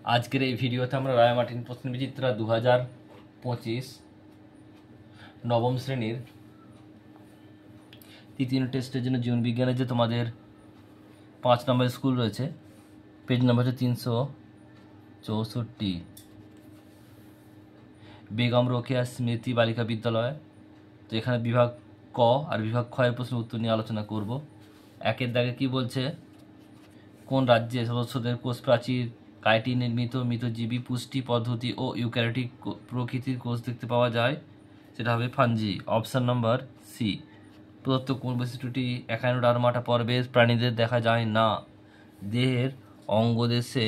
আজকের এই ভিডিওতে আমরা রায় মার্টিন প্রশ্নবিচিত্রা 2025 নবম শ্রেণীর তৃতীয় টেস্টের জন্য জীবন বিজ্ঞানের যে তোমাদের 5 নম্বর স্কুল রয়েছে, পেজ নাম্বার হচ্ছে 364, বেগম রোকেয়া স্মৃতি বালিকা বিদ্যালয়। তো এখানে বিভাগ ক আর বিভাগ খ এর প্রশ্নের উত্তর নিয়ে আলোচনা করব। একের দাগে কি বলছে, কোন রাজ্যে সদস্যদের কোষ প্রাচীর কাইটিন নির্মিত মৃতজীবী পুষ্টি পদ্ধতি ও ইউক্যারিওটিক প্রকৃতির কোষ দেখতে পাওয়া যায়? সেটা হবে ফাঞ্জি, অপশান নাম্বার সি। প্রদত্ত কোন বৈশিষ্ট্যটি একাইনোডার্মাটা পর্বের প্রাণীদের দেখা যায় না? দেহের অঙ্গদেশে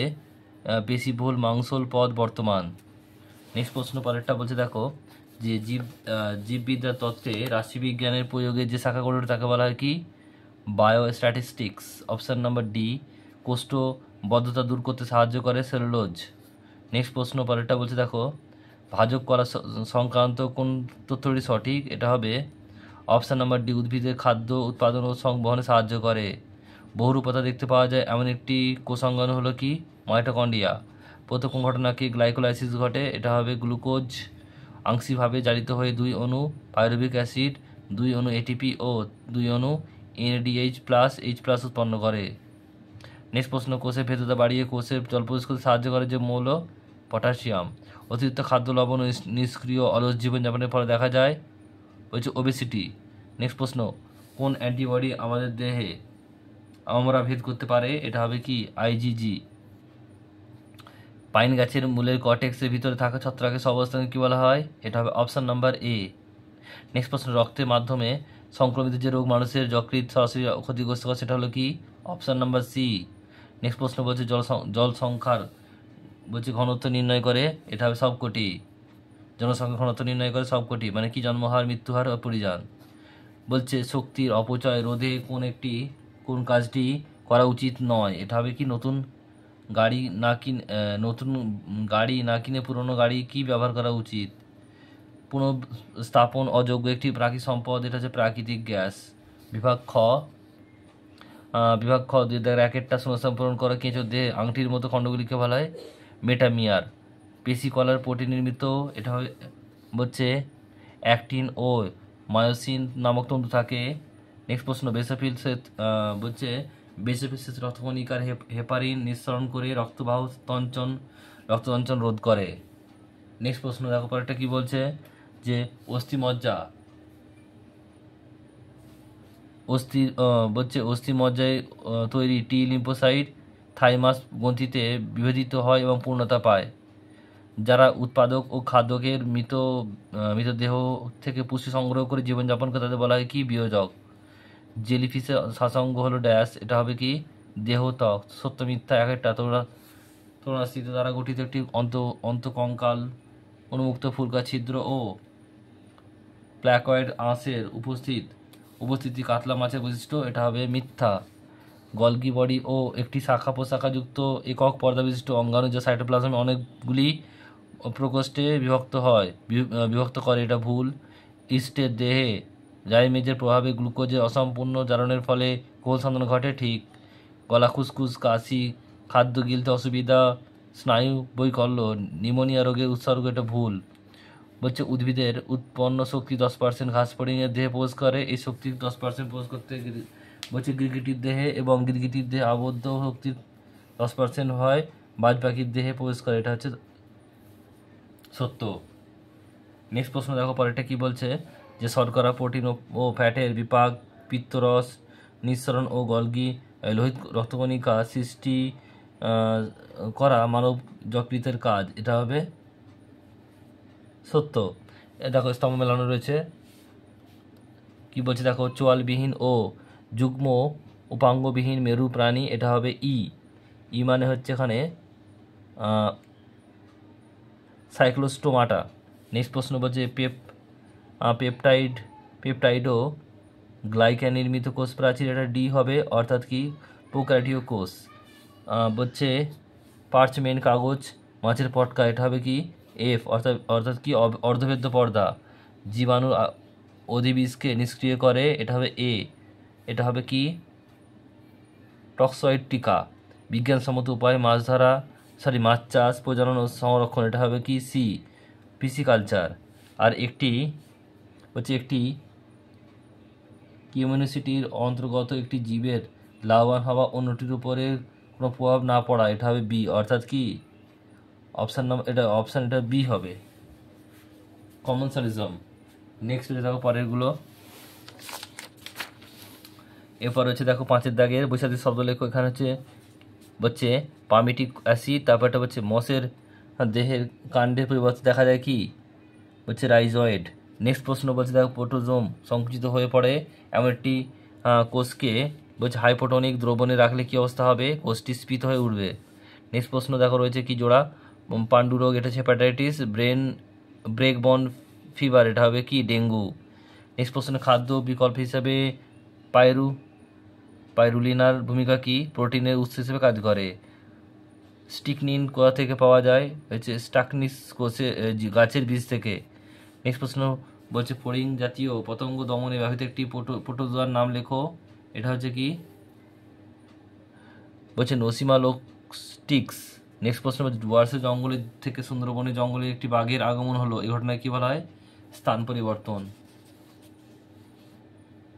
পেশিবহুল মাংসল পদ বর্তমান। নেক্সট প্রশ্ন পরেরটা বলছে, দেখো যে জীববিদ্যার তত্ত্বে রাশিবিজ্ঞানের প্রয়োগে যে শাখাগুলো তাকে বলা হয় কি? Biostatistics, option number D. কোষ্ঠবদ্ধতা দূর করতে সাহায্য করে সেলুলোজ। নেক্সট প্রশ্ন পরেরটা বলছে, দেখো ভাজক কলা সংক্রান্ত কোন তথ্যটি সঠিক? এটা হবে অপশান নাম্বার ডি, উদ্ভিদের খাদ্য উৎপাদন ও সংবহনে সাহায্য করে। বহুরূপতা দেখতে পাওয়া যায় এমন একটি কোষাঙ্গাণু হলো কি? মাইটোকন্ড্রিয়া। প্রথম ঘটনাকে গ্লাইকোলাইসিস ঘটে, এটা হবে গ্লুকোজ আংশিকভাবে জারিত হয়ে 2 অণু পাইরুভিক অ্যাসিড, 2 অণু এটিপি ও 2 অণু NADH+H+ উৎপন্ন করে। নেক্সট প্রশ্ন, কোষের ভেদ্যতা বাড়িয়ে কোষের জল প্রবেশ করতে সাহায্য করে যে মৌল? পটাশিয়াম। অতিরিক্ত খাদ্য লবণ ও নিষ্ক্রিয় অলস জীবনযাপনের ফলে দেখা যায় হচ্ছে ওবেসিটি। নেক্সট প্রশ্ন, কোন অ্যান্টিবডি আমাদের দেহে আমরা ভেদ করতে পারে? এটা হবে কি? IgG। পাইন গাছের মূলের কর্টেক্সের ভিতরে থাকা ছত্রাকের অবস্থানকে কী বলা হয়? এটা হবে অপশান নাম্বার এ। নেক্সট প্রশ্ন, রক্তের মাধ্যমে সংক্রমিত যে রোগ মানুষের যকৃৎ সরাসরি ক্ষতিগ্রস্ত করে সেটা হলো কি? Option number C. নেক্সট প্রশ্ন বলছে জল সংখ্যার বলছে ঘনত্ব নির্ণয় করে, এটা হবে সবকটি। জনসংখ্যা ঘনত্ব নির্ণয় করে সবকটি, মানে কি? জন্মহার, মৃত্যুহার ও পরিযান। বলছে শক্তির অপচয় রোধে কোন কাজটি করা উচিত নয়? এটা হবে কি? নতুন গাড়ি না কিনে পুরনো গাড়ি কি ব্যবহার করা উচিত? পুনঃস্থাপন অযোগ্য একটি প্রাকৃতিক সম্পদ, এটা হচ্ছে প্রাকৃতিক গ্যাস। বিভাগ খ 2 র্যাকেটটা শূন্যস্থান পূরণ করা কেঁচো দেহে আংটির মতো খণ্ডগুলিকে বলা হয় মেটামিয়ার। পেশি কলার প্রোটিন নির্মিত, এটা হচ্ছে অ্যাক্টিন ও মায়োসিন নামক তন্তু থাকে। নেক্সট প্রশ্ন, বেসোফিল রক্তকণিকার হেপারিন নিঃসরণ করে রক্ততঞ্চন রোধ করে। নেক্সট প্রশ্ন দেখো পরেরটা কি বলছে, যে অস্থিমজ্জায় তৈরি টি লিম্ফোসাইট থাইমাস গ্রন্থিতে বিভেদিত হয় এবং পূর্ণতা পায়। যারা উৎপাদক ও খাদ্যকের মৃতদেহ থেকে পুষ্টি সংগ্রহ করে জীবনযাপন করে তাদের বলা হয় কি? বিয়োজক। জেলিফিশের শ্বাসাঙ্গ হলো ড্যাশ, এটা হবে কি? দেহত্বক। সত্য মিথ্যা একটা তরুণাস্থিত দ্বারা গঠিত একটি অন্তকঙ্কাল উন্মুক্ত ফুলকা ছিদ্র ও প্ল্যাকয়েড আঁশের উপস্থিতি কাতলা মাছের বৈশিষ্ট্য, এটা হবে মিথ্যা। গলগি বডি ও একটি শাখা প্রশাখাযুক্ত একক পর্দা বিশিষ্ট অঙ্গাণু যা সাইটোপ্লাজমে অনেকগুলি প্রকোষ্ঠে বিভক্ত করে, এটা ভুল। ইস্টের দেহে জাইমেজের প্রভাবে গ্লুকোজের অসম্পূর্ণ জারণের ফলে কোষ সন্ধান ঘটে, ঠিক। গলা খুসখুস, কাশি, খাদ্য গিলতে অসুবিধা, স্নায়ু বৈকল্য, নিউমোনিয়া রোগের উপসর্গ, এটা ভুল। বলছে উদ্ভিদের উৎপন্ন শক্তি 10% ঘাস ফড়িংয়ের দেহে প্রবেশ করে। এই শক্তি 10% প্রবেশ করতে বলছে গিরগিটির দেহে, এবং গিরগিটির দেহে আবদ্ধ শক্তির 10% হয় বাজ পাখির দেহে প্রবেশ করে, এটা হচ্ছে সত্য। নেক্সট প্রশ্ন দেখো পরেরটা কি বলছে, যে শর্করা, প্রোটিন ও ফ্যাটের বিপাক, পিত্তরস নিঃসরণ ও গলগি লোহিত রক্তকণিকা সৃষ্টি করা মানব যকৃতের কাজ, এটা হবে সত্য। দেখো স্তম্ভ মেলানো রয়েছে, কি বলছে দেখো, চোয়ালবিহীন ও যুগ্ম উপাঙ্গবিহীন মেরু প্রাণী, এটা হবে ই মানে হচ্ছে এখানে সাইক্লোস্টোমাটা। নেক্সট প্রশ্ন বলছে পেপটাইডও গ্লাইক্যান নির্মিত কোষ প্রাচীর, এটা ডি হবে, অর্থাৎ কি? প্রোক্যারিওটিক কোষ। বলছে পার্চমেন্ট কাগজ মাছের পটকা, এটা হবে কি? এফ, অর্থাৎ কি? অর্ধভেদ্য পর্দা। জীবাণুর অধিবিষকে নিষ্ক্রিয় করে, এটা হবে এ, এটা হবে কি? টক্সয়েড টিকা। বিজ্ঞানসম্মত উপায়ে মাছ ধরা মাছ চাষ, প্রজনন ও সংরক্ষণ, এটা হবে কি সি, পিসিকালচার। আর একটি কমিউনিটির অন্তর্গত একটি জীবের লাভবান হওয়া অন্যটির উপরে কোনো প্রভাব না পড়া, এটা হবে বি, অর্থাৎ কি অপশান বি হবে, কমেন্সালিজম। নেক্সট দেখো পরেরগুলো। এরপর হচ্ছে দেখো 5 দাগের বৈশাখী শব্দ লেখো। এখানে হচ্ছে পামিটিক অ্যাসিড, তারপরটা হচ্ছে মসের দেহের কাণ্ডের পরিবর্তে দেখা যায় কি হচ্ছে রাইজয়েড। নেক্সট প্রশ্ন বলছে দেখো প্রোটোজোম সংকুচিত হয়ে পড়ে এমন একটি কোষকে বলছে হাইপোটনিক দ্রবণে রাখলে কি অবস্থা হবে, কোষটি স্ফীত হয়ে উঠবে। নেক্সট প্রশ্ন দেখো রয়েছে কি জোড়া পাণ্ডু রোগ, এটা হচ্ছে হেপাটাইটিস। ব্রেক বন ফিভার, এটা হবে কি ডেঙ্গু। নেক্সট প্রশ্ন খাদ্য বিকল্প হিসাবে পাইরুলিনার ভূমিকা কি, প্রোটিনের উৎস হিসেবে কাজ করে। স্টিকনিন কোথা থেকে পাওয়া যায়, হচ্ছে স্টাকনিস গাছের বীজ থেকে। নেক্সট প্রশ্ন বলছে ফড়িং জাতীয় পতঙ্গ দমনে ব্যবহৃত একটি প্রোটোজোয়ার নাম লেখো। এটা হচ্ছে কি বলছে নসিমালোস্টিক্স। নেক্সট প্রশ্ন বলছে ডুয়ার্সের জঙ্গলের থেকে সুন্দরবনের জঙ্গলে একটি বাঘের আগমন হলো, এই ঘটনায় কি বলা হয়, স্থান পরিবর্তন।